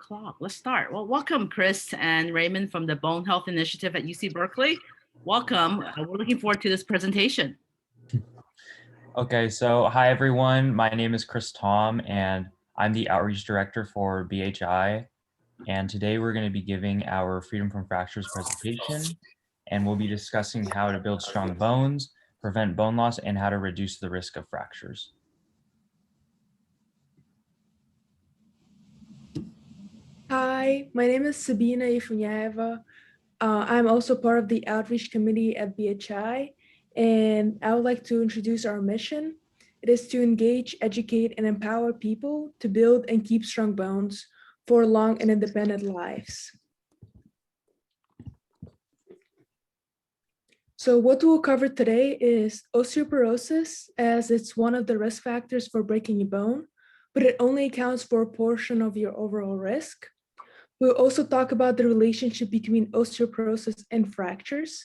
o'clock. Let's start. Well, welcome, Chris and Raymond from the Bone Health Initiative at UC Berkeley. Welcome. We're looking forward to this presentation. Okay, so hi everyone. My name is Chris Tom, and I'm the Outreach Director for BHI. And today we're going to be giving our Freedom from Fractures presentation, and we'll be discussing how to build strong bones, prevent bone loss, and how to reduce the risk of fractures. Hi, my name is Sabina Ifunyaeva. I'm also part of the outreach committee at BHI, and I would like to introduce our mission. It is to engage, educate, and empower people to build and keep strong bones for long and independent lives. So what we'll cover today is osteoporosis, as it's one of the risk factors for breaking a bone, but it only accounts for a portion of your overall risk. We'll also talk about the relationship between osteoporosis and fractures.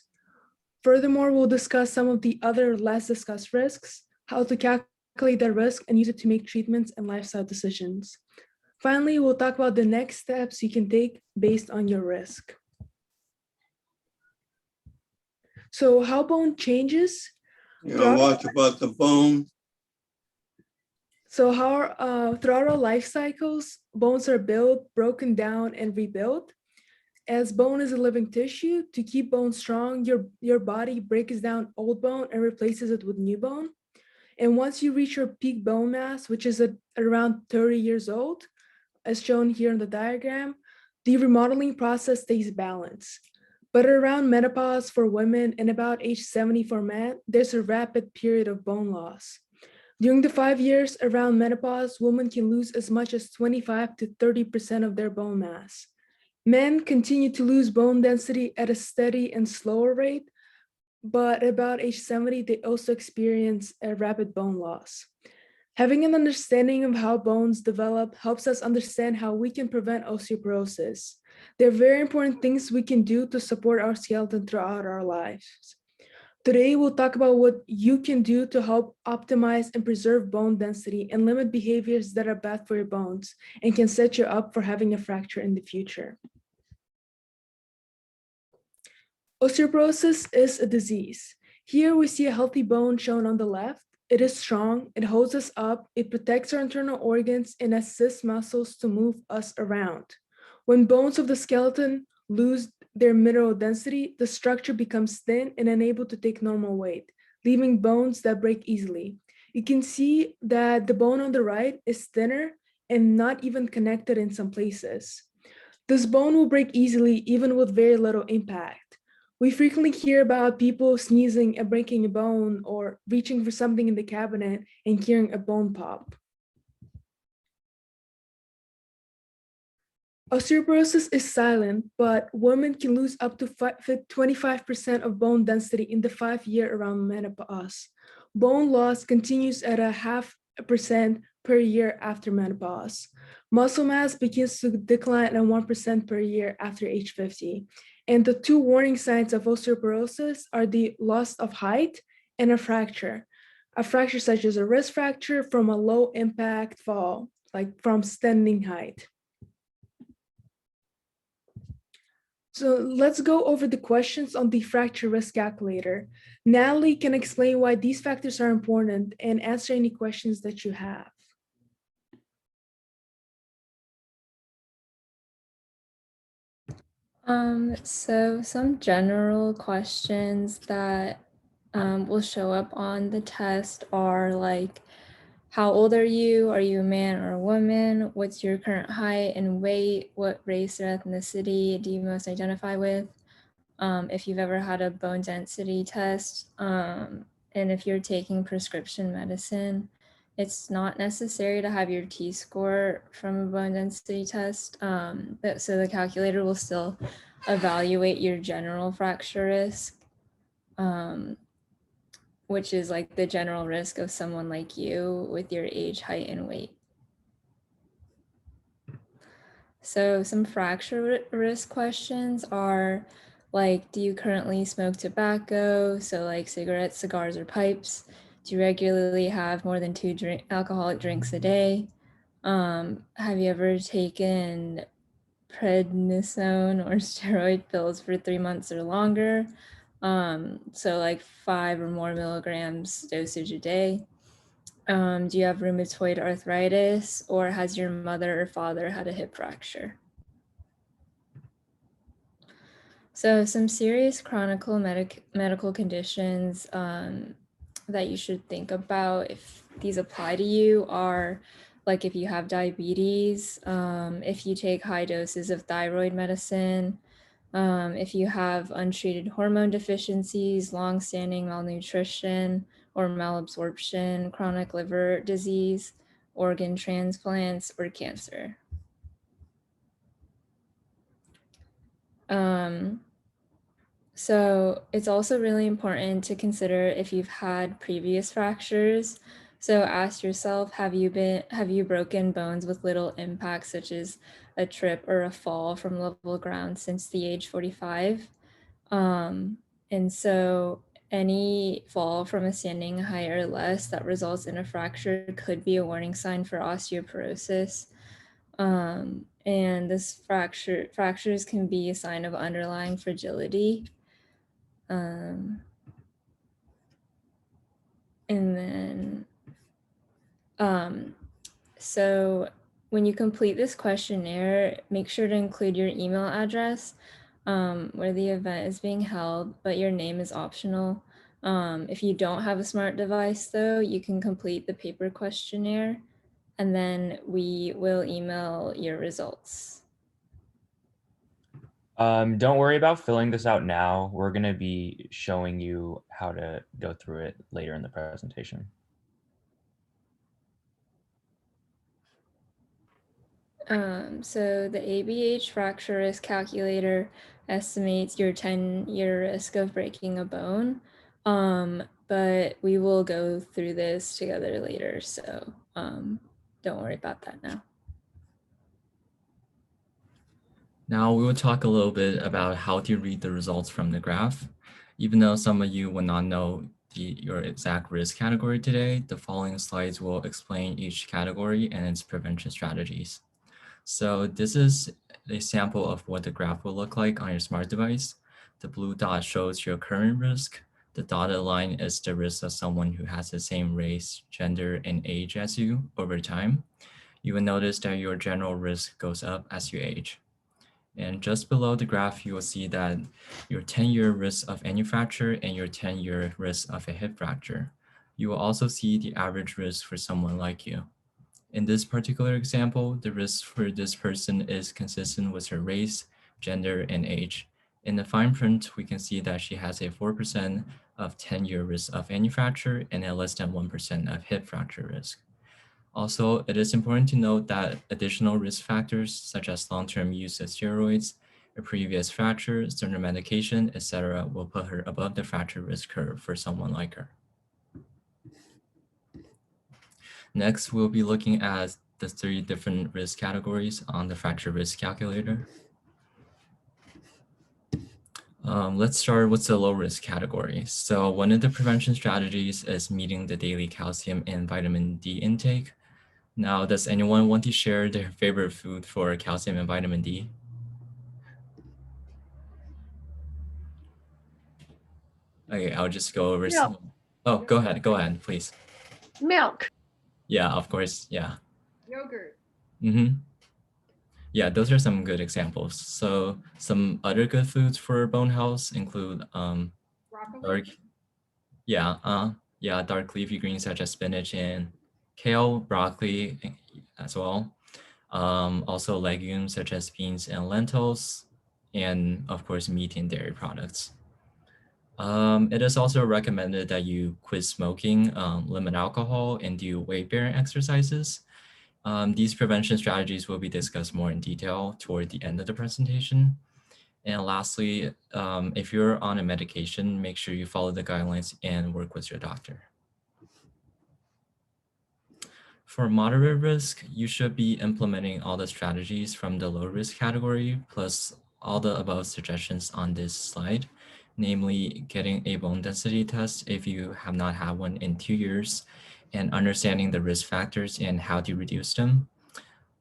Furthermore, we'll discuss some of the other less discussed risks, how to calculate that risk and use it to make treatments and lifestyle decisions. Finally, we'll talk about the next steps you can take based on your risk. So how bone changes? What about the bone? So how throughout our life cycles, bones are built, broken down, and rebuilt. As bone is a living tissue, to keep bone strong, your body breaks down old bone and replaces it with new bone. And once you reach your peak bone mass, which is at around 30 years old, as shown here in the diagram, the remodeling process stays balanced. But around menopause for women and about age 70 for men, there's a rapid period of bone loss. During the 5 years around menopause, women can lose as much as 25 to 30% of their bone mass. Men continue to lose bone density at a steady and slower rate, but about age 70, they also experience a rapid bone loss. Having an understanding of how bones develop helps us understand how we can prevent osteoporosis. There are very important things we can do to support our skeleton throughout our lives. Today, we'll talk about what you can do to help optimize and preserve bone density and limit behaviors that are bad for your bones and can set you up for having a fracture in the future. Osteoporosis is a disease. Here we see a healthy bone shown on the left. It is strong, it holds us up, it protects our internal organs and assists muscles to move us around. When bones of the skeleton lose their mineral density, the structure becomes thin and unable to take normal weight, leaving bones that break easily. You can see that the bone on the right is thinner and not even connected in some places. This bone will break easily even with very little impact. We frequently hear about people sneezing and breaking a bone or reaching for something in the cabinet and hearing a bone pop. Osteoporosis is silent, but women can lose up to 25% of bone density in the 5 year around menopause. Bone loss continues at a 0.5% per year after menopause. Muscle mass begins to decline at 1% per year after age 50. And the two warning signs of osteoporosis are the loss of height and a fracture. A fracture such as a wrist fracture from a low impact fall, like from standing height. So let's go over the questions on the fracture risk calculator. Natalie can explain why these factors are important and answer any questions that you have. So some general questions that will show up on the test are like, how old are you? Are you a man or a woman? What's your current height and weight? What race or ethnicity do you most identify with? If you've ever had a bone density test, and if you're taking prescription medicine, it's not necessary to have your T-score from a bone density test, so the calculator will still evaluate your general fracture risk, which is like the general risk of someone like you with your age, height, and weight. So some fracture risk questions are like, do you currently smoke tobacco? So like cigarettes, cigars, or pipes? Do you regularly have more than 2 alcoholic drinks a day? Have you ever taken prednisone or steroid pills for 3 months or longer. So like 5 or more milligrams dosage a day. Do you have rheumatoid arthritis, or has your mother or father had a hip fracture? So some serious chronic medical conditions that you should think about if these apply to you are like if you have diabetes, if you take high doses of thyroid medicine, if you have untreated hormone deficiencies, long-standing malnutrition or malabsorption, chronic liver disease, organ transplants, or cancer. So it's also really important to consider if you've had previous fractures. So ask yourself, have you broken bones with little impact, such as a trip or a fall from level ground since the age 45? And so any fall from a standing height or less that results in a fracture could be a warning sign for osteoporosis. And this fractures can be a sign of underlying fragility. And then, so when you complete this questionnaire, make sure to include your email address, where the event is being held, but your name is optional. If you don't have a smart device though, you can complete the paper questionnaire and then we will email your results. Don't worry about filling this out now. We're going to be showing you how to go through it later in the presentation. So the ABH fracture risk calculator estimates your 10-year risk of breaking a bone, but we will go through this together later, so don't worry about that now. Now we will talk a little bit about how to read the results from the graph. Even though some of you will not know your exact risk category today, the following slides will explain each category and its prevention strategies. So this is a sample of what the graph will look like on your smart device. The blue dot shows your current risk. The dotted line is the risk of someone who has the same race, gender, and age as you over time. You will notice that your general risk goes up as you age. And just below the graph, you will see that your 10-year risk of any fracture and your 10-year risk of a hip fracture. You will also see the average risk for someone like you. In this particular example, the risk for this person is consistent with her race, gender, and age. In the fine print, we can see that she has a 4% of 10-year risk of any fracture and a less than 1% of hip fracture risk. Also, it is important to note that additional risk factors such as long-term use of steroids, a previous fracture, certain medication, etc., will put her above the fracture risk curve for someone like her. Next, we'll be looking at the 3 different risk categories on the fracture risk calculator. Let's start with the low risk category. So one of the prevention strategies is meeting the daily calcium and vitamin D intake. Now, does anyone want to share their favorite food for calcium and vitamin D? Okay, I'll just go over some. Oh, go ahead, please. Milk. Yeah, of course, yeah. Yogurt. Yeah, those are some good examples. So some other good foods for bone health include dark leafy greens such as spinach and kale, broccoli as well. Also legumes such as beans and lentils, and of course meat and dairy products. It is also recommended that you quit smoking, limit alcohol, and do weight-bearing exercises. These prevention strategies will be discussed more in detail toward the end of the presentation. And lastly, if you're on a medication, make sure you follow the guidelines and work with your doctor. For moderate risk, you should be implementing all the strategies from the low risk category, plus all the above suggestions on this slide, namely getting a bone density test if you have not had one in 2 years, and understanding the risk factors and how to reduce them.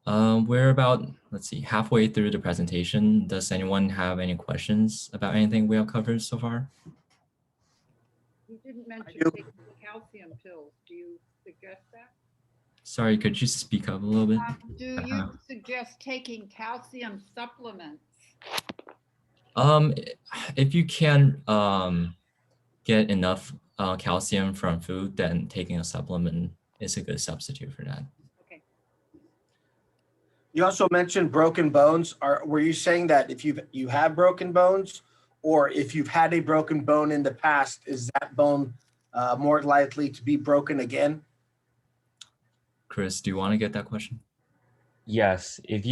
We're about, let's see, halfway through the presentation. Does anyone have any questions about anything we have covered so far? You didn't mention do. taking the calcium pills. Do you suggest that? Sorry, could you speak up a little bit? Do you suggest taking calcium supplements? If you can get enough calcium from food, then taking a supplement is a good substitute for that. Okay. You also mentioned broken bones. Were you saying that if you have broken bones, or if you've had a broken bone in the past, is that bone more likely to be broken again? Chris, do you want to get that question? Yes, if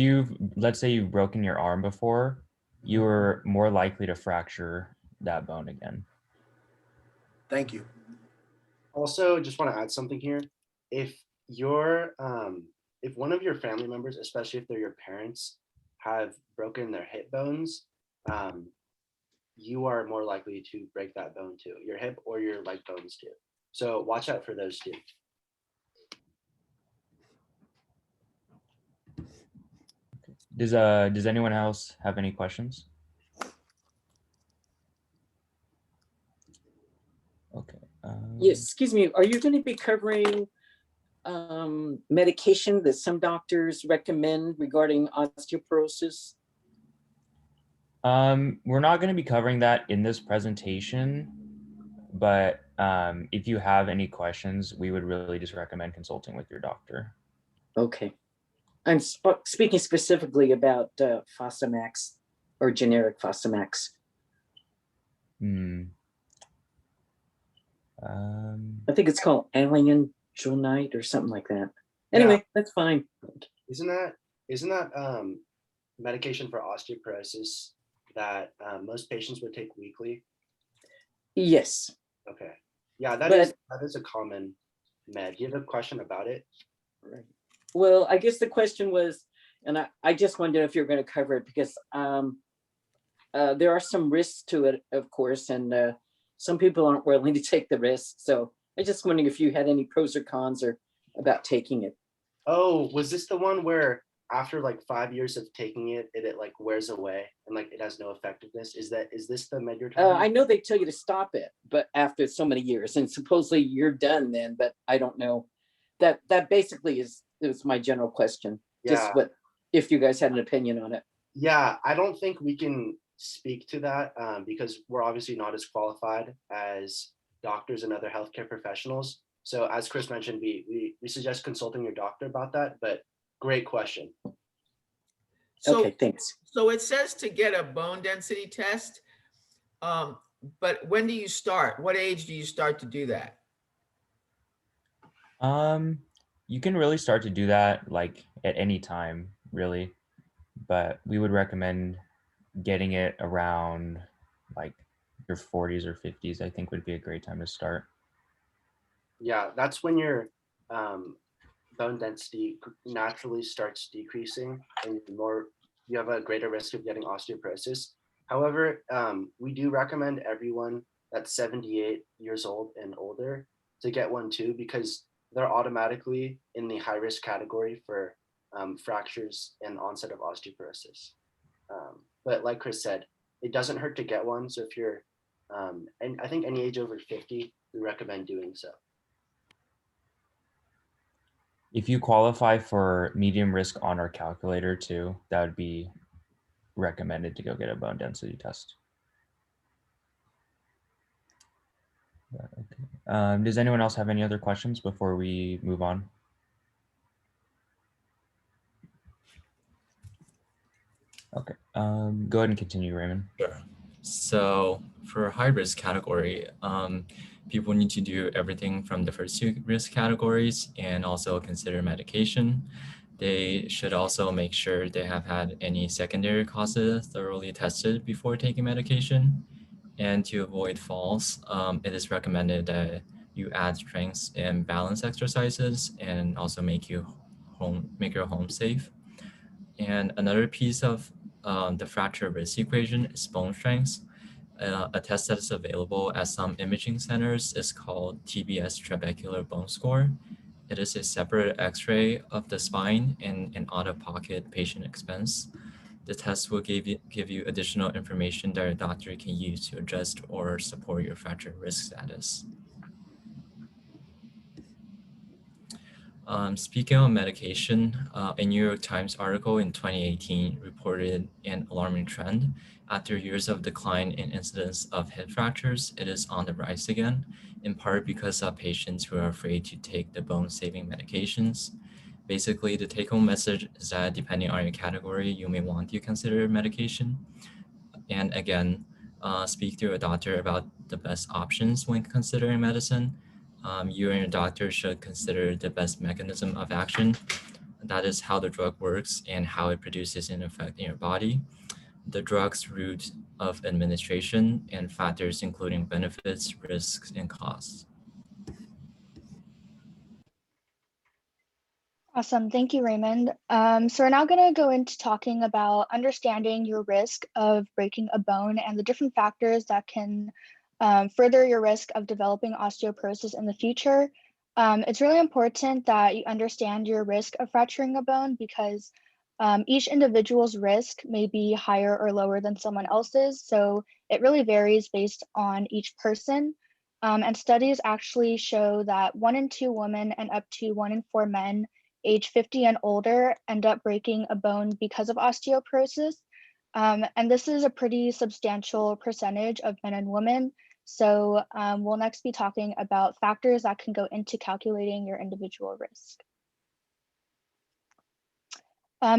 let's say you've broken your arm before, you are more likely to fracture that bone again. Thank you. Also, just want to add something here. If if one of your family members, especially if they're your parents, have broken their hip bones, you are more likely to break that bone too, your hip or your leg bones too. So watch out for those two. Does anyone else have any questions? Okay. Yes, excuse me, are you going to be covering medication that some doctors recommend regarding osteoporosis? We're not going to be covering that in this presentation, but if you have any questions, we would really just recommend consulting with your doctor. Okay. I'm speaking specifically about Fosamax or generic Fosamax. I think it's called alien night or something like that. Anyway, yeah. That's fine. Isn't that medication for osteoporosis that most patients would take weekly? Yes. Okay. Yeah, that is a common med. Do you have a question about it? Right. Well, I guess the question was, and I just wondered if you're going to cover it because there are some risks to it, of course, and some people aren't willing to take the risk. So I just wondering if you had any pros or cons or about taking it. Oh, was this the one where after like 5 years of taking it, it like wears away and like it has no effectiveness? Is this the med you're talking about? I know they tell you to stop it, but after so many years, and supposedly you're done then, but I don't know. That basically is my general question. Yeah. Just what if you guys had an opinion on it? Yeah, I don't think we can speak to that because we're obviously not as qualified as doctors and other healthcare professionals. So as Chris mentioned, we suggest consulting your doctor about that, but great question. So, okay, thanks. So it says to get a bone density test, but when do you start? What age do you start to do that? You can really start to do that like at any time, really, but we would recommend getting it around like your 40s or 50s, I think would be a great time to start. Yeah, that's when your bone density naturally starts decreasing and you have a greater risk of getting osteoporosis. However, we do recommend everyone that's 78 years old and older to get one too, because they're automatically in the high risk category for fractures and onset of osteoporosis. But like Chris said, it doesn't hurt to get one. So if you're, and I think any age over 50, we recommend doing so. If you qualify for medium risk on our calculator too, that would be recommended to go get a bone density test. Okay. Does anyone else have any other questions before we move on? Okay, go ahead and continue, Raymond. Sure. So for high risk category, people need to do everything from the first two risk categories and also consider medication. They should also make sure they have had any secondary causes thoroughly tested before taking medication. And to avoid falls, it is recommended that you add strength and balance exercises and also make your home safe. And another piece of the fracture risk equation is bone strength. A test that is available at some imaging centers is called TBS trabecular bone score. It is a separate x-ray of the spine and an out-of-pocket patient expense. The test will give you additional information that your doctor can use to adjust or support your fracture risk status. Speaking of medication, a New York Times article in 2018 reported an alarming trend. After years of decline in incidence of hip fractures, it is on the rise again, in part because of patients who are afraid to take the bone-saving medications. Basically, the take-home message is that depending on your category, you may want to consider medication. And again, speak to a doctor about the best options when considering medicine. You and your doctor should consider the best mechanism of action. That is how the drug works and how it produces an effect in your body, the drug's route of administration, and factors including benefits, risks, and costs. Awesome, thank you, Raymond. So we're now going to go into talking about understanding your risk of breaking a bone and the different factors that can further your risk of developing osteoporosis in the future. It's really important that you understand your risk of fracturing a bone because each individual's risk may be higher or lower than someone else's. So it really varies based on each person. And studies actually show that 1 in 2 women and up to 1 in 4 men age 50 and older end up breaking a bone because of osteoporosis. And this is a pretty substantial percentage of men and women. So we'll next be talking about factors that can go into calculating your individual risk.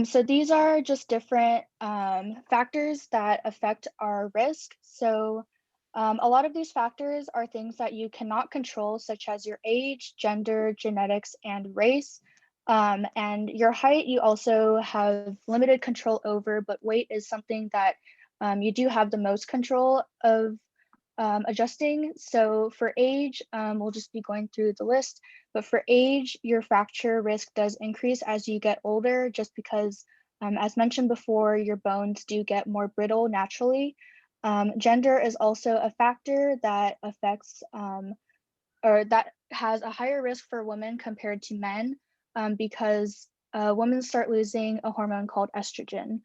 So these are just different factors that affect our risk. So a lot of these factors are things that you cannot control, such as your age, gender, genetics, and race. And your height, you also have limited control over, but weight is something that you do have the most control of adjusting. So for age, we'll just be going through the list, but for age, your fracture risk does increase as you get older, just because, as mentioned before, your bones do get more brittle naturally. Gender is also a factor that affects, or that has a higher risk for women compared to men, because women start losing a hormone called estrogen.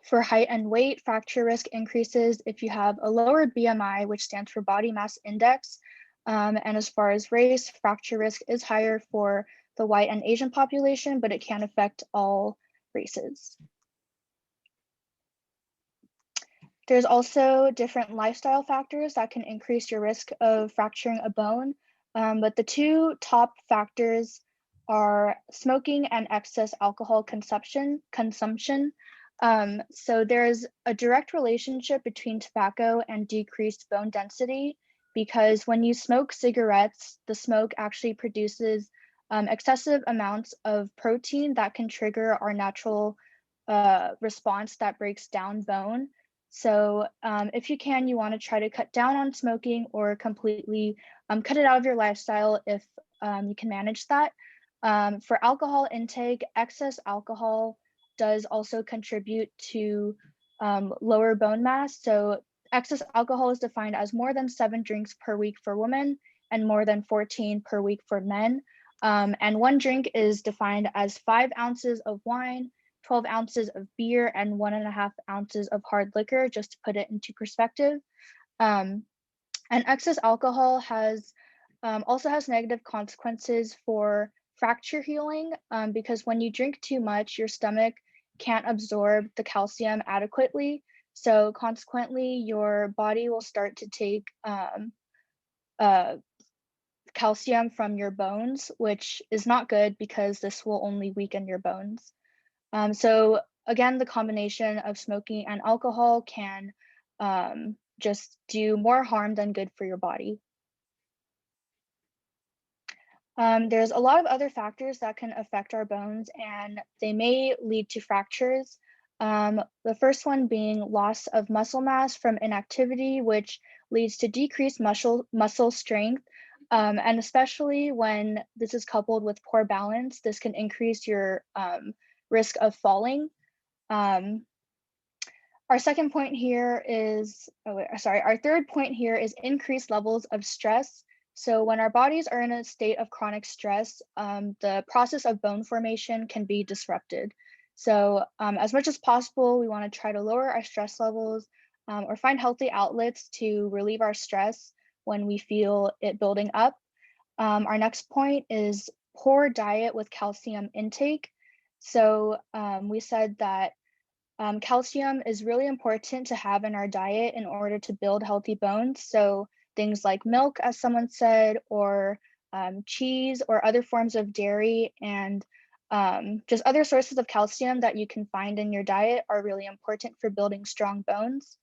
For height and weight, fracture risk increases if you have a lower BMI, which stands for body mass index. And as far as race, fracture risk is higher for the white and Asian population, but it can affect all races. There's also different lifestyle factors that can increase your risk of fracturing a bone. But the 2 top factors are smoking and excess alcohol consumption. So there's a direct relationship between tobacco and decreased bone density, because when you smoke cigarettes, the smoke actually produces excessive amounts of protein that can trigger our natural response that breaks down bone. So if you can, you want to try to cut down on smoking or completely cut it out of your lifestyle if you can manage that. For alcohol intake, excess alcohol does also contribute to lower bone mass. So excess alcohol is defined as more than 7 drinks per week for women and more than 14 per week for men. And 1 drink is defined as 5 ounces of wine, 12 ounces of beer, and 1.5 ounces of hard liquor, just to put it into perspective. And excess alcohol has also has negative consequences for fracture healing, because when you drink too much, your stomach can't absorb the calcium adequately. So consequently, your body will start to take calcium from your bones, which is not good because this will only weaken your bones. So again, the combination of smoking and alcohol can just do more harm than good for your body. There's a lot of other factors that can affect our bones, and they may lead to fractures. The first one being loss of muscle mass from inactivity, which leads to decreased muscle strength. And especially when this is coupled with poor balance, this can increase your risk of falling. Our second point here is, our third point here is increased levels of stress. So when our bodies are in a state of chronic stress, the process of bone formation can be disrupted. So as much as possible, we want to try to lower our stress levels or find healthy outlets to relieve our stress when we feel it building up. Our next point is poor diet with calcium intake. So we said that calcium is really important to have in our diet in order to build healthy bones. So things like milk, as someone said, or cheese or other forms of dairy and just other sources of calcium that you can find in your diet are really important for building strong bones.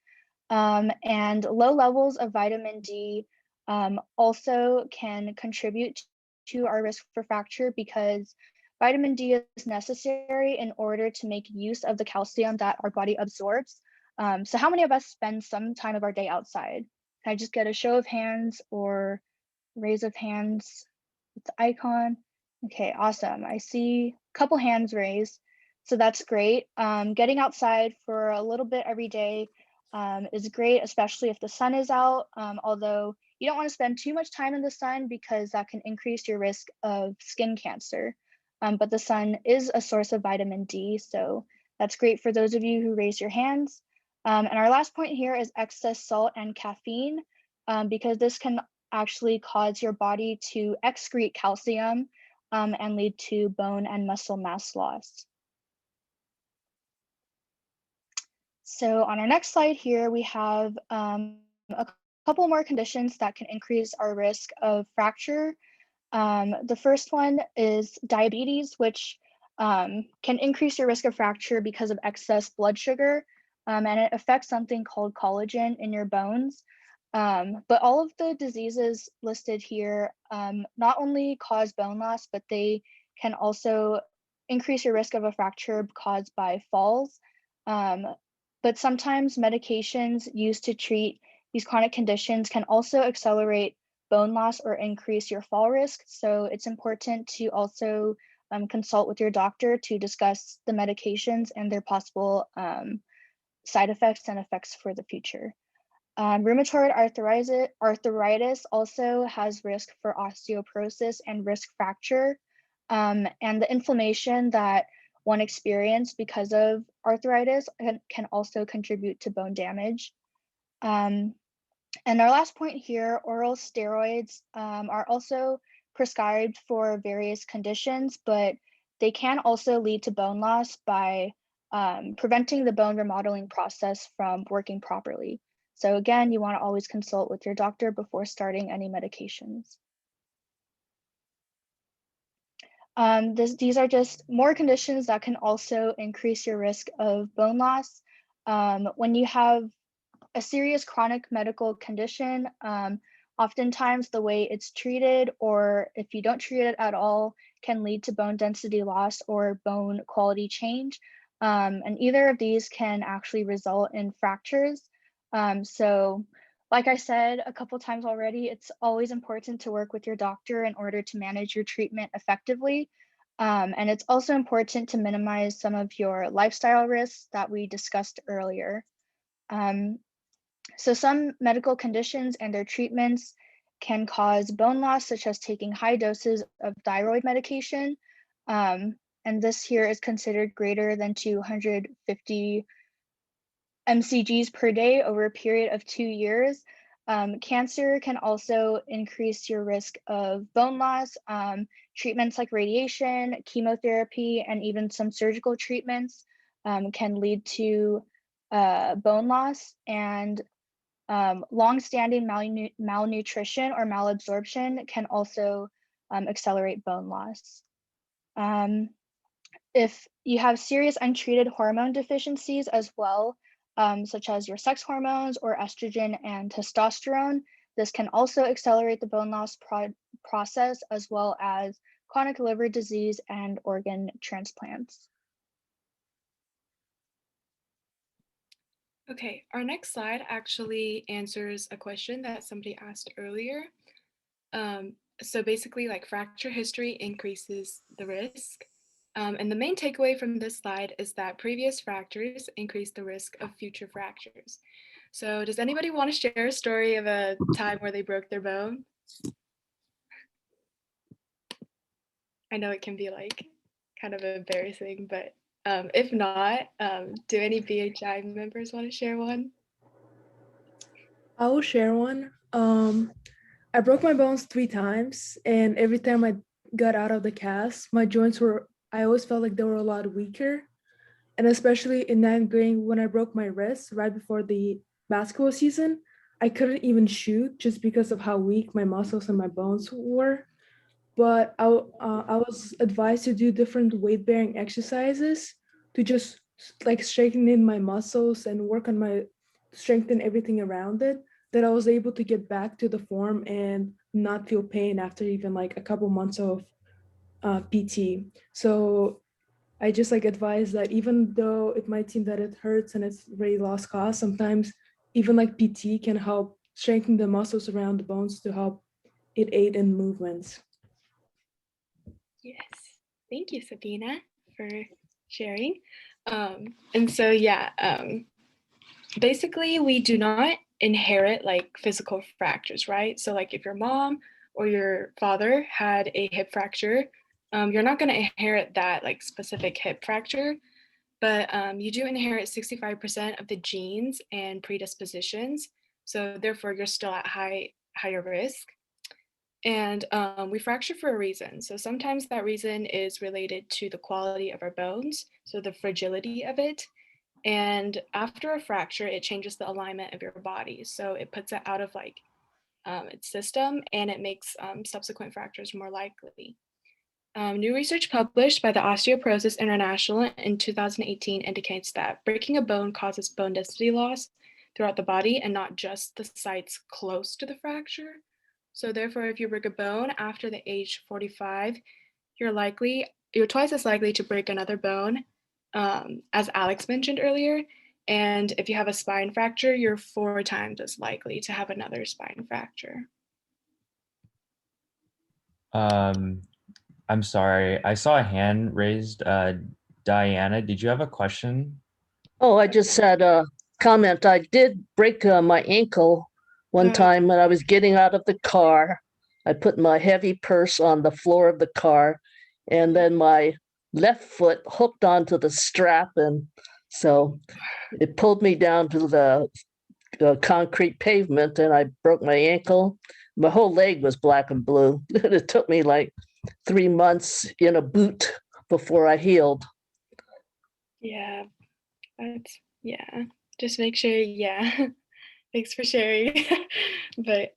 And low levels of vitamin D also can contribute to our risk for fracture because vitamin D is necessary in order to make use of the calcium that our body absorbs. So how many of us spend some time of our day outside? Can I just get a show of hands or raise of hands with the icon? Okay, awesome. I see a couple hands raised. So that's great. Getting outside for a little bit every day is great, especially if the sun is out, although you don't want to spend too much time in the sun because that can increase your risk of skin cancer. But the sun is a source of vitamin D, so that's great for those of you who raise your hands. And our last point here is excess salt and caffeine, because this can actually cause your body to excrete calcium and lead to bone and muscle mass loss. So on our next slide here, we have a couple more conditions that can increase our risk of fracture. The first one is diabetes, which can increase your risk of fracture because of excess blood sugar, and it affects something called collagen in your bones. But all of the diseases listed here not only cause bone loss, but they can also increase your risk of a fracture caused by falls. But sometimes medications used to treat these chronic conditions can also accelerate bone loss or increase your fall risk. So it's important to also consult with your doctor to discuss the medications and their possible side effects and effects for the future. Rheumatoid arthritis also has risk for osteoporosis and risk fracture. And the inflammation that one experiences because of arthritis can also contribute to bone damage. And our last point here, oral steroids are also prescribed for various conditions, but they can also lead to bone loss by preventing the bone remodeling process from working properly. So again, you want to always consult with your doctor before starting any medications. These are just more conditions that can also increase your risk of bone loss. When you have a serious chronic medical condition, oftentimes the way it's treated, or if you don't treat it at all, can lead to bone density loss or bone quality change. And either of these can actually result in fractures. So like I said a couple times already, it's always important to work with your doctor in order to manage your treatment effectively. And it's also important to minimize some of your lifestyle risks that we discussed earlier. So some medical conditions and their treatments can cause bone loss, such as taking high doses of thyroid medication. And this here is considered greater than 250 mcgs per day over a period of 2 years. Cancer can also increase your risk of bone loss. Treatments like radiation, chemotherapy, and even some surgical treatments can lead to bone loss, and long-standing malnutrition or malabsorption can also accelerate bone loss. If you have serious untreated hormone deficiencies as well, such as your sex hormones or estrogen and testosterone, this can also accelerate the bone loss process, as well as chronic liver disease and organ transplants. Okay, our next slide actually answers a question that somebody asked earlier. So basically, like, fracture history increases the risk. And the main takeaway from this slide is that previous fractures increase the risk of future fractures. So does anybody want to share a story of a time where they broke their bone? I know it can be like kind of embarrassing, but if not, do any BHI members want to share one? I will share one. I broke my bones 3 times, and every time I got out of the cast, my joints I always felt like they were a lot weaker. And especially in 9th grade, when I broke my wrist right before the basketball season, I couldn't even shoot just because of how weak my muscles and my bones were. But I was advised to do different weight bearing exercises to just like strengthen in my muscles and work on my strengthen everything around it, that I was able to get back to the form and not feel pain after even like a couple months of PT. So I just like advise that even though it might seem that it hurts and it's really lost cause, sometimes even like PT can help strengthen the muscles around the bones to help it aid in movements. Yes, thank you, Sabina, for sharing. And so, yeah, basically we do not inherit like physical fractures, right? So like if your mom or your father had a hip fracture, you're not going to inherit that like specific hip fracture, but you do inherit 65% of the genes and predispositions. So therefore you're still at higher risk. And we fracture for a reason. So sometimes that reason is related to the quality of our bones, so the fragility of it. And after a fracture, it changes the alignment of your body. So it puts it out of like its system, and it makes subsequent fractures more likely. New research published by the Osteoporosis International in 2018 indicates that breaking a bone causes bone density loss throughout the body and not just the sites close to the fracture. So therefore, if you break a bone after the age 45, you're twice as likely to break another bone, as Alex mentioned earlier. And if you have a spine fracture, you're 4 times as likely to have another spine fracture. I'm sorry, I saw a hand raised. Diana, did you have a question? Oh, I just had a comment. I did break my ankle one time when I was getting out of the car. I put my heavy purse on the floor of the car, and then my left foot hooked onto the strap, and so it pulled me down to the concrete pavement, and I broke my ankle. My whole leg was black and blue. It took me like 3 months in a boot before I healed. Yeah, just make sure, thanks for sharing. But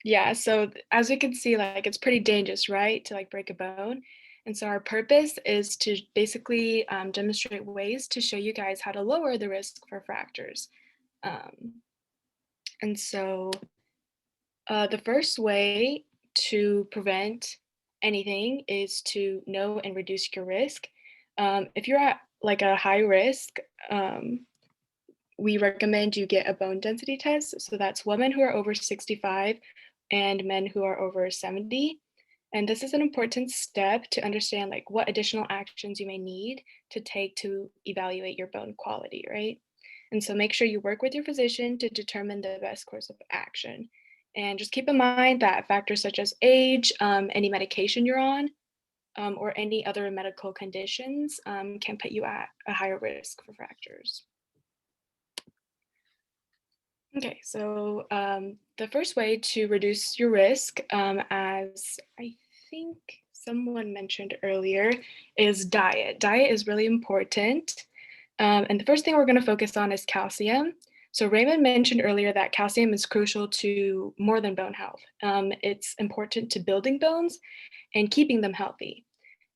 yeah, so as we can see, like it's pretty dangerous, right, to like break a bone. And so our purpose is to basically demonstrate ways to show you guys how to lower the risk for fractures. And so the first way to prevent anything is to know and reduce your risk. If you're at like a high risk, we recommend you get a bone density test. So that's women who are over 65 and men who are over 70. And this is an important step to understand like what additional actions you may need to take to evaluate your bone quality, right? And so make sure you work with your physician to determine the best course of action. And just keep in mind that factors such as age, any medication you're on, or any other medical conditions can put you at a higher risk for fractures. Okay, so the first way to reduce your risk, as I think someone mentioned earlier, is diet. Diet is really important. And the first thing we're going to focus on is calcium. So Raymond mentioned earlier that calcium is crucial to more than bone health. It's important to building bones and keeping them healthy.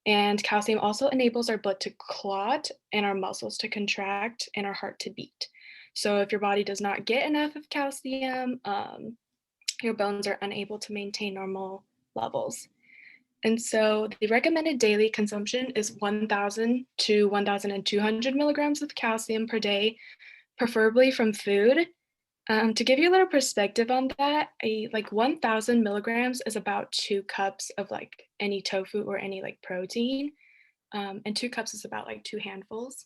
And calcium also enables our blood to clot and our muscles to contract and our heart to beat. So if your body does not get enough of calcium, your bones are unable to maintain normal levels. And so the recommended daily consumption is 1,000 to 1,200 milligrams of calcium per day, preferably from food. To give you a little perspective on that, like 1,000 milligrams is about 2 cups of like any tofu or any like protein. And 2 cups is about like 2 handfuls.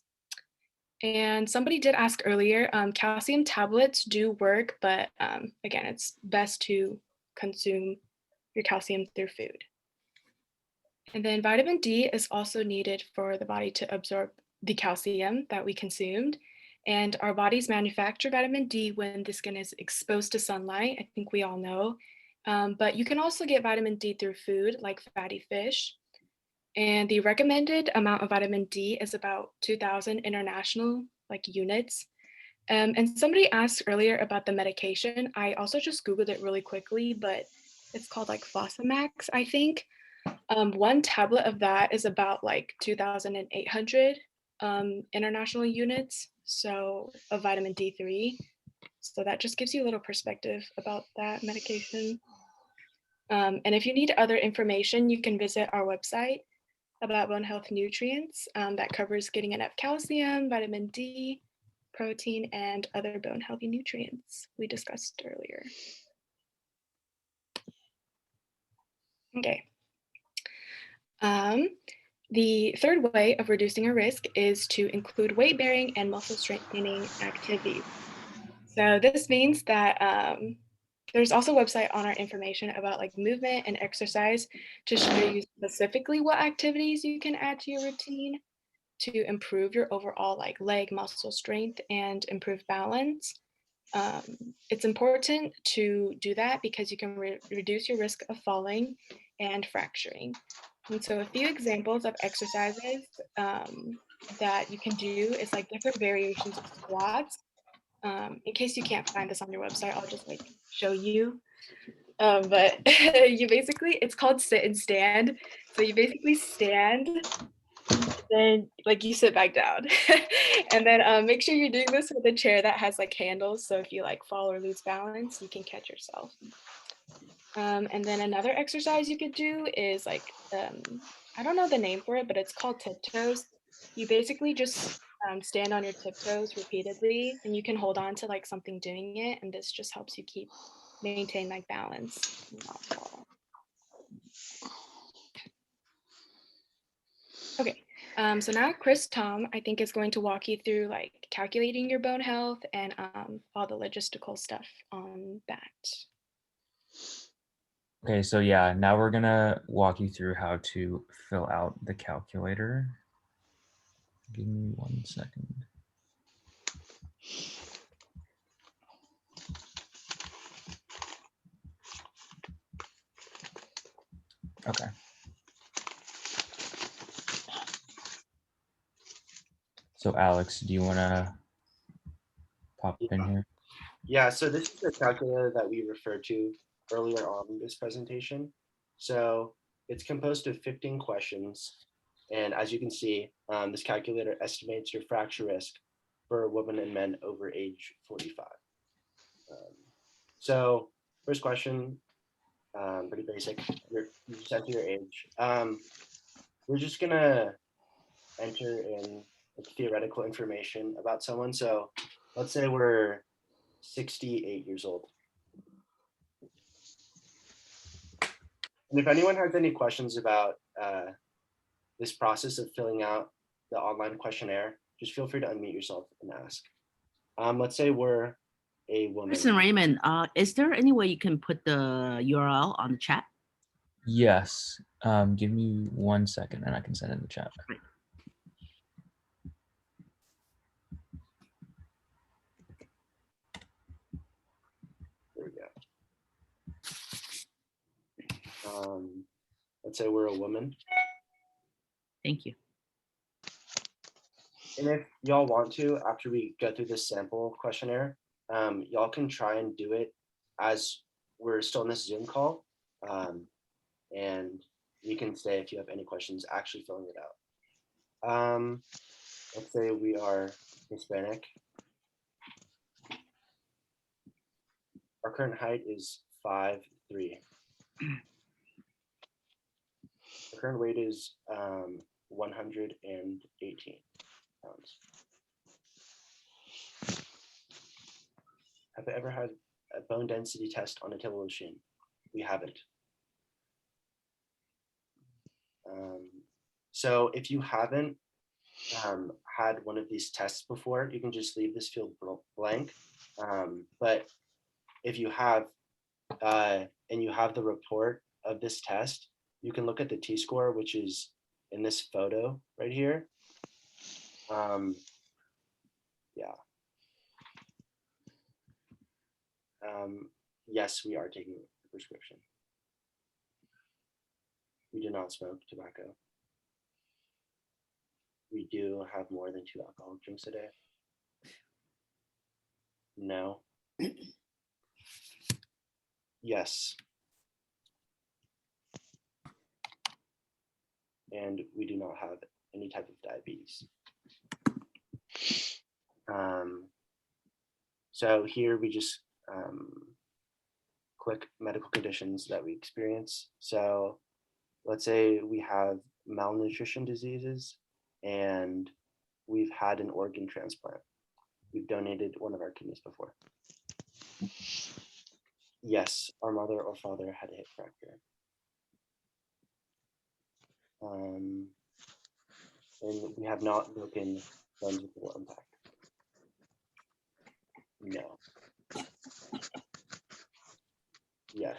And somebody did ask earlier, calcium tablets do work, but again, it's best to consume your calcium through food. And then vitamin D is also needed for the body to absorb the calcium that we consumed. And our bodies manufacture vitamin D when the skin is exposed to sunlight. I think we all know. But you can also get vitamin D through food like fatty fish. And the recommended amount of vitamin D is about 2,000 international units. And somebody asked earlier about the medication. I also just Googled it really quickly, but it's called Fosamax, I think. One tablet of that is about 2,800 international units, so of vitamin D3. So that just gives you a little perspective about that medication. And if you need other information, you can visit our website about bone health nutrients that covers getting enough calcium, vitamin D, protein, and other bone healthy nutrients we discussed earlier. Okay. The third way of reducing a risk is to include weight bearing and muscle strengthening activities. So this means that there's also a website on our information about movement and exercise to show you specifically what activities you can add to your routine to improve your overall leg muscle strength and improve balance. It's important to do that because you can reduce your risk of falling and fracturing. And so a few examples of exercises that you can do is different variations of squats. In case you can't find this on your website, I'll just show you. But you basically, it's called sit and stand. So you basically stand, then you sit back down. And then make sure you're doing this with a chair that has handles. So if you fall or lose balance, you can catch yourself. And then another exercise you could do is I don't know the name for it, but it's called tiptoes. You basically just stand on your tiptoes repeatedly, and you can hold on to something doing it, and this just helps you maintain balance and not fall. Okay, so now Chris Tom, I think, is going to walk you through calculating your bone health and all the logistical stuff on that. Okay, so yeah, now we're gonna walk you through how to fill out the calculator. Give me 1 second. Okay. So Alex, do you wanna pop in here? Yeah, so this is the calculator that we referred to earlier on in this presentation. So it's composed of 15 questions. And as you can see, this calculator estimates your fracture risk for women and men over age 45. So first question, pretty basic. You just enter your age. We're just gonna enter in theoretical information about someone. So let's say we're 68 years old. And if anyone has any questions about this process of filling out the online questionnaire, just feel free to unmute yourself and ask. Let's say we're a woman. Chris and Raymond, is there any way you can put the URL on the chat? Yes. Give me 1 second and I can send it in the chat. Right. There we go. Let's say we're a woman. Thank you. And if y'all want to, after we go through this sample questionnaire, y'all can try and do it as we're still in this Zoom call. And you can say if you have any questions actually filling it out. Let's say we are Hispanic. Our current height is 5'3". Our current weight is 118 pounds. Have I ever had a bone density test on a table machine? We haven't. So if you haven't had one of these tests before, you can just leave this field blank. But if you have, and you have the report of this test, you can look at the T-score, which is in this photo right here. Yeah. Yes, we are taking a prescription. We do not smoke tobacco. We do have more than 2 alcoholic drinks a day. No. Yes. And we do not have any type of diabetes. So here we just click medical conditions that we experience. So let's say we have malnutrition diseases and we've had an organ transplant. We've donated one of our kidneys before. Yes, our mother or father had a hip fracture. And we have not broken bones with the impact. No. Yes.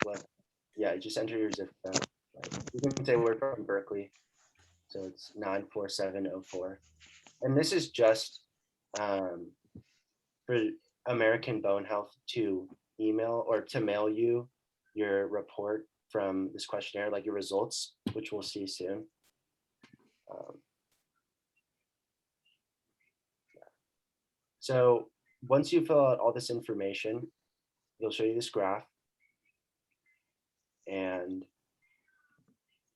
What? Yeah, just enter your zip code. You can say we're from Berkeley, so it's 94704. And this is just for American Bone Health to email or to mail you your report from this questionnaire, like your results, which we'll see soon. So once you fill out all this information, it'll show you this graph and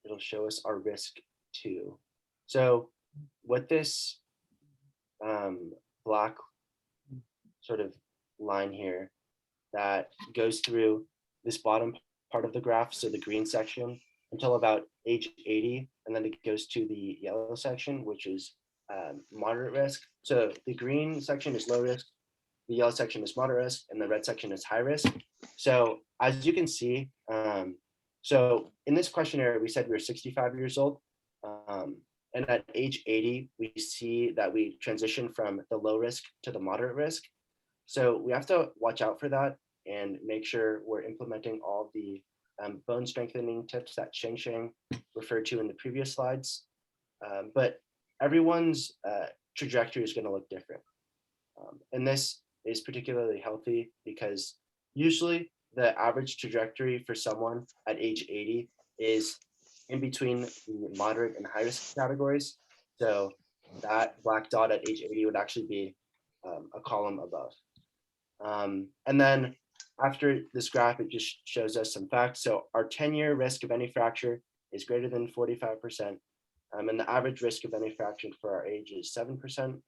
it'll show us our risk too. So what this black sort of line here that goes through this bottom part of the graph, so the green section, until about age 80, and then it goes to the yellow section, which is moderate risk. So the green section is low risk, the yellow section is moderate risk, and the red section is high risk. So as you can see, so in this questionnaire, we said we were 65 years old. And at age 80, we see that we transition from the low risk to the moderate risk. So we have to watch out for that and make sure we're implementing all the bone strengthening tips that Sheng referred to in the previous slides. But everyone's trajectory is going to look different. And this is particularly healthy because usually the average trajectory for someone at age 80 is in between the moderate and high risk categories. So that black dot at age 80 would actually be a column above. And then after this graph, it just shows us some facts. So our 10-year risk of any fracture is greater than 45%. And the average risk of any fracture for our age is 7%.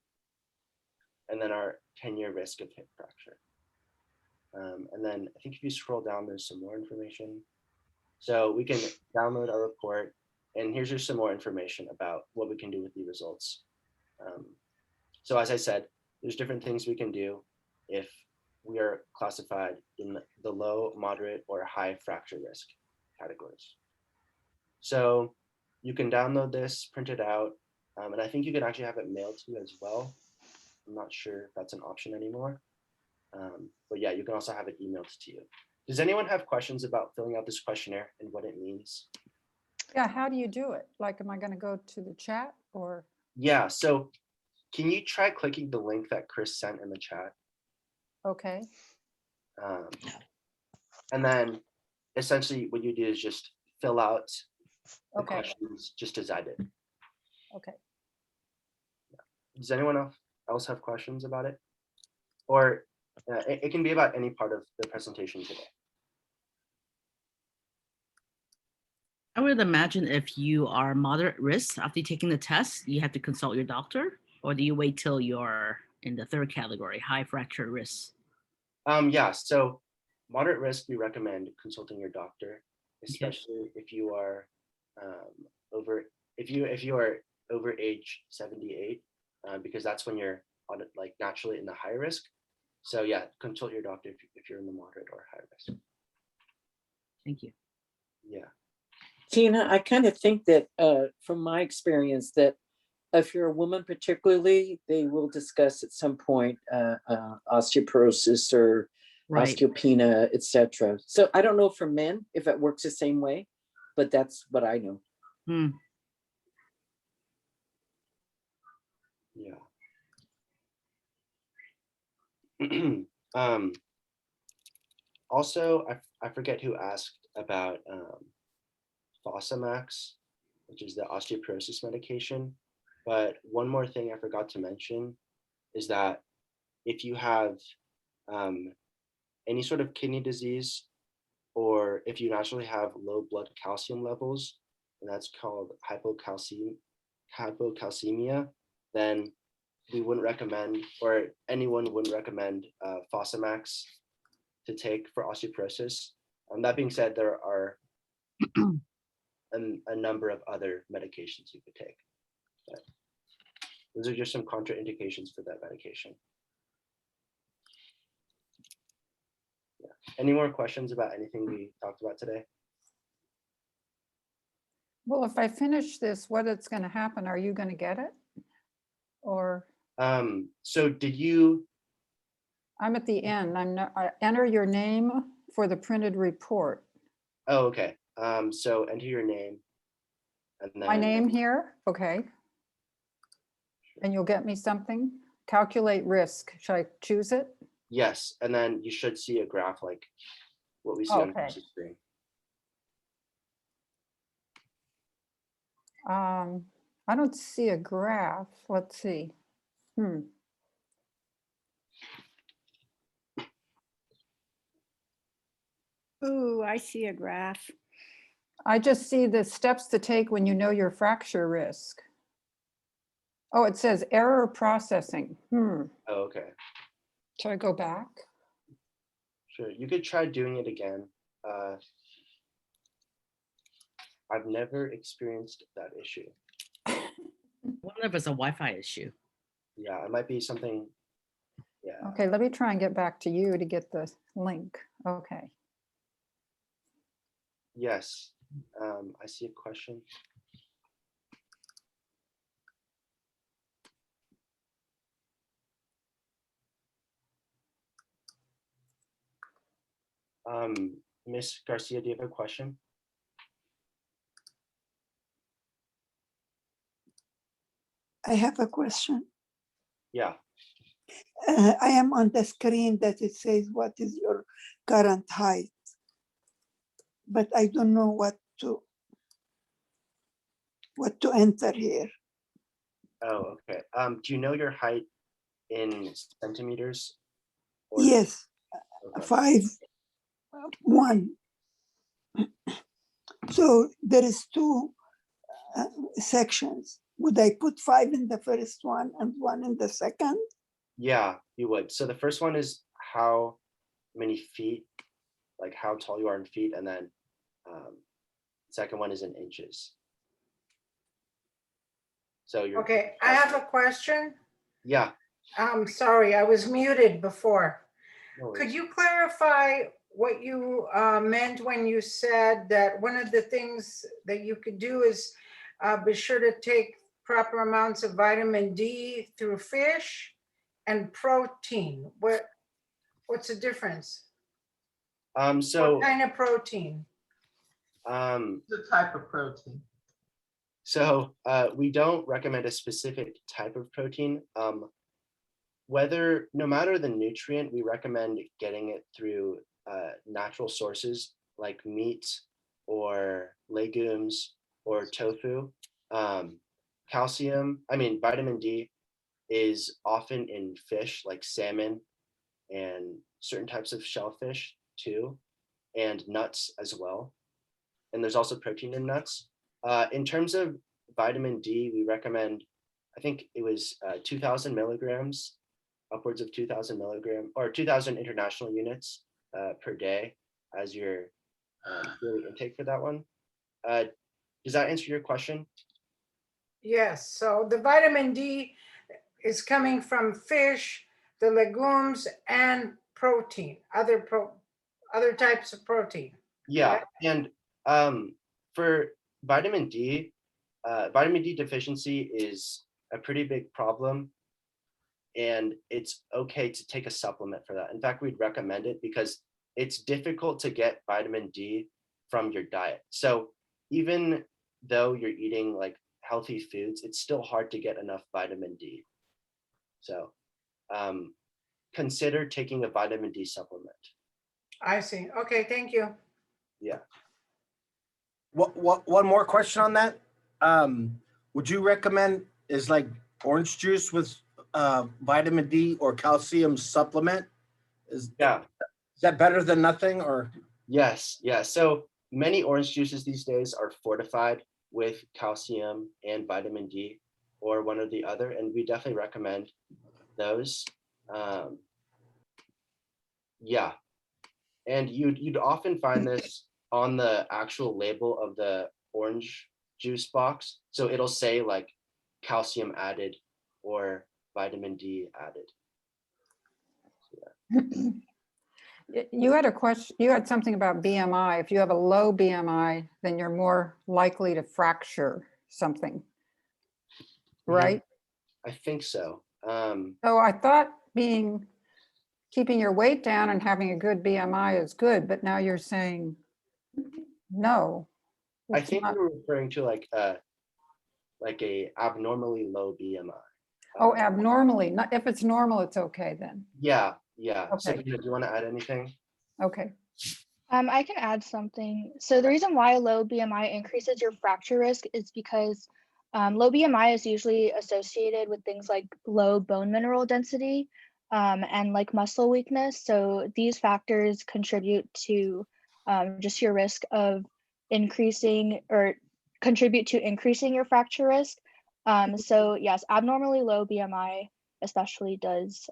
And then our 10-year risk of hip fracture. And then I think if you scroll down, there's some more information. So we can download our report, and here's just some more information about what we can do with the results. So as I said, there's different things we can do if we are classified in the low, moderate, or high fracture risk categories. So you can download this, print it out, and I think you can actually have it mailed to you as well. I'm not sure if that's an option anymore. But yeah, you can also have it emailed to you. Does anyone have questions about filling out this questionnaire and what it means? Yeah, how do you do it? Like, am I going to go to the chat or? Yeah, so can you try clicking the link that Chris sent in the chat? Okay. And then essentially what you do is just fill out the Okay. questions just as I did. Okay. Does anyone else have questions about it? Or it can be about any part of the presentation today. I would imagine if you are moderate risk after taking the test, you have to consult your doctor, or do you wait till you're in the third category, high fracture risk? Yeah, so moderate risk, we recommend consulting your doctor, especially if you are over age 78, because that's when you're on it, like naturally in the high risk. So yeah, consult your doctor if you're in the moderate or high risk. Thank you. Yeah. Tina, I kind of think that from my experience that if you're a woman particularly, they will discuss at some point osteoporosis or Right. osteopenia, etc. So I don't know for men if it works the same way, but that's what I know. Hmm. Yeah. Also, I forget who asked about Fosamax, which is the osteoporosis medication. But one more thing I forgot to mention is that if you have any sort of kidney disease, or if you naturally have low blood calcium levels, and that's called hypocalcemia, then we wouldn't recommend, or anyone wouldn't recommend Fosamax to take for osteoporosis. That being said, there are a number of other medications you could take. But those are just some contraindications for that medication. Yeah. Any more questions about anything we talked about today? Well, if I finish this, what is going to happen? Are you going to get it? Or so did you? I'm at the end. I enter your name for the printed report. Oh, okay. So enter your name. And then, My name here, okay. And you'll get me something? Calculate risk. Should I choose it? yes, and then you should see a graph like what we see on the screen. I don't see a graph. Let's see. Ooh, I see a graph. I just see the steps to take when you know your fracture risk. Oh, it says error processing. Oh, okay. Should I go back? Sure, you could try doing it again. I've never experienced that issue. I wonder if it's a Wi-Fi issue. Yeah, it might be something. Yeah. Okay, let me try and get back to you to get the link. Okay. Yes, I see a question. Miss Garcia, do you have a question? I have a question. Yeah. I am on the screen that it says, what is your current height? But I don't know what to enter here. Oh, okay. Do you know your height in centimeters? Yes, Okay. 5'1". So there is two sections. Would I put 5 in the first one and 1 in the second? Yeah, you would. So the first one is how many feet, like how tall you are in feet, and then second one is in inches. So you're okay. I have a question. Yeah. I'm sorry, I was muted before. No Could worries. you clarify what you meant when you said that one of the things that you could do is be sure to take proper amounts of vitamin D through fish and protein? What's the difference? So what kind of protein? The type of protein. So we don't recommend a specific type of protein. No matter the nutrient, we recommend getting it through natural sources like meat or legumes or tofu. Vitamin D is often in fish like salmon and certain types of shellfish too, and nuts as well. And there's also protein in nuts. In terms of vitamin D, we recommend, I think it was 2,000 milligrams, upwards of 2,000 milligram or 2,000 international units per day as your daily intake for that one. Does that answer your question? Yes, so the vitamin D is coming from fish, the legumes, and protein, other types of protein. Yeah, and for vitamin D deficiency is a pretty big problem. And it's okay to take a supplement for that. In fact, we'd recommend it because it's difficult to get vitamin D from your diet. So even though you're eating like healthy foods, it's still hard to get enough vitamin D. So consider taking a vitamin D supplement. I see. Okay, thank you. Yeah. One more question on that. Would you recommend is like orange juice with vitamin D or calcium supplement? Is that better than nothing or? Yes, yeah. So many orange juices these days are fortified with calcium and vitamin D or one or the other, and we definitely recommend those. Yeah, and you'd often find this on the actual label of the orange juice box. So it'll say like calcium added or vitamin D added. You had a question, you had something about BMI. If you have a low BMI, then you're more likely to fracture something, right? I think so. So I thought keeping your weight down and having a good BMI is good, but now you're saying no. I think you're referring to like a abnormally low BMI. Oh, abnormally, not if it's normal, it's okay then. Yeah. So Okay. do you want to add anything? Okay. I can add something. So the reason why low BMI increases your fracture risk is because low BMI is usually associated with things like low bone mineral density and like muscle weakness. So these factors contribute to just your risk of increasing or contribute to increasing your fracture risk. So yes, abnormally low BMI especially does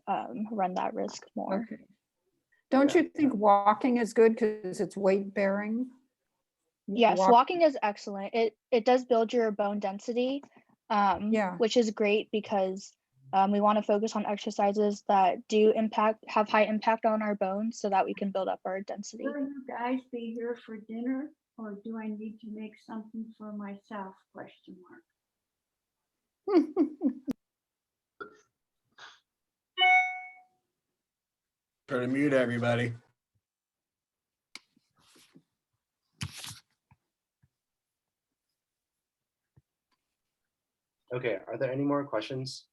run that risk more. Okay. Don't you think walking is good because it's weight bearing? Yes, walking is excellent. It does build your bone density, which is great because we want to focus on exercises that do have high impact on our bones so that we can build up our density. Will you guys be here for dinner or do I need to make something for myself? Question mark. Try to mute everybody. Okay, are there any more questions?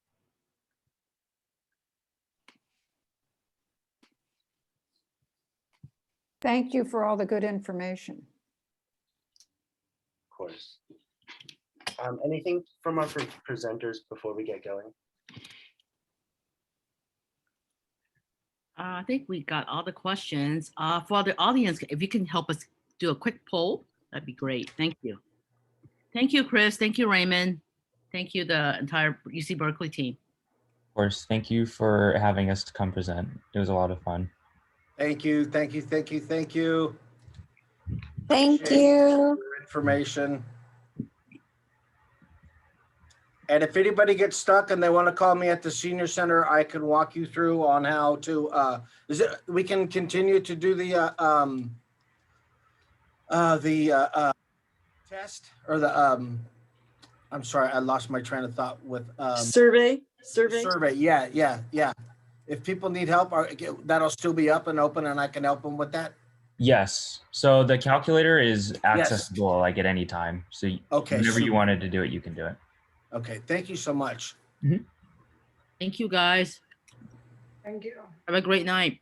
Thank you for all the good information. Of course. Anything from our presenters before we get going? I think we got all the questions. For the audience, if you can help us do a quick poll, that'd be great. Thank you. Thank you, Chris. Thank you, Raymond. Thank you, the entire UC Berkeley team. Of course, thank you for having us to come present. It was a lot of fun. Thank you. Thank you. Thank you. Your information. And if anybody gets stuck and they want to call me at the senior center, I can walk you through on how to. We can continue to do the test or the. I'm sorry, I lost my train of thought with survey. Survey. Yeah. If people need help, that'll still be up and open, and I can help them with that. Yes. So the calculator is accessible like at any time. So whenever you wanted to do it, you can do it. Okay. Thank you so much. Mm-hmm. Thank you, guys. Thank you. Have a great night.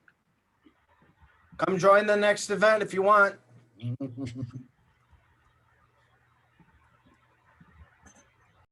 Come join the next event if you want.